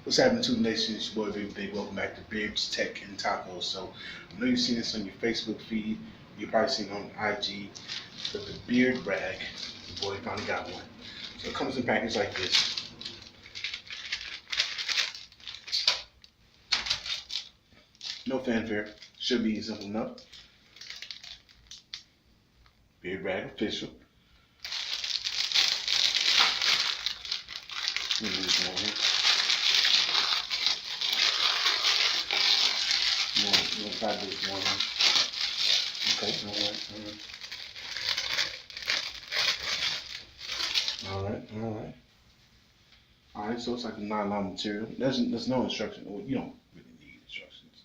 What's happening to the nation? It's your boy Big. Welcome back to Beards, Tech, and Tacos. So I know you've seen this on your Facebook feed. You've probably seen it on IG. But the beard rag, the boy finally got one. So it comes in a package like this. No fanfare. Should be simple enough. Beard rag official. Let me use one here. We'll try this one. Okay, alright, so it's like a nylon material. There's no instruction. Well, you don't really need instructions.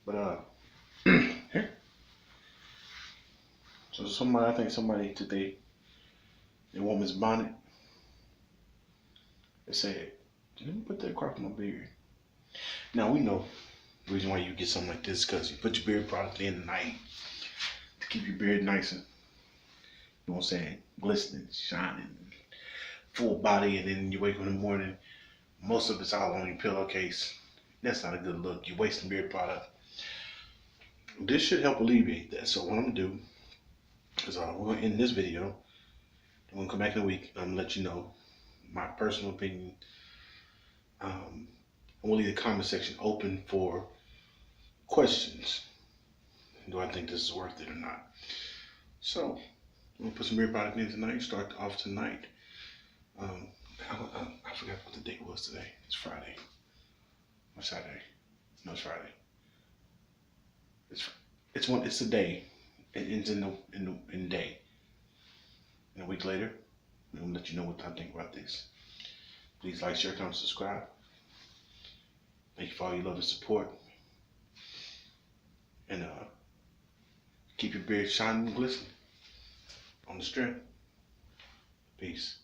But here. So I think somebody today, in woman's bonnet, they said, "Let me put that crop in my beard." Now we know the reason why you get something like this because you put your beard product in at night to keep your beard nice and, you know what I'm saying, glistening, shining, full body, and then you wake up in the morning, most of it's all on your pillowcase. That's not a good look. You're wasting beard product. This should help alleviate that. So what I'm gonna do is we're gonna end this video. I'm gonna come back in a week. I'm gonna let you know my personal opinion. I'm gonna leave the comment section open for questions. Do I think this is worth it or not? So I'm gonna put some beard product in tonight. Start off tonight. I forgot what the date was today. It's Friday or Saturday. No, it's Friday. It's a day. It ends in the day. And a week later, I'm gonna let you know what I think about this. Please like, share, comment, subscribe. Thank you for all your love and support. And keep your beard shining and glistening on the strip. Peace.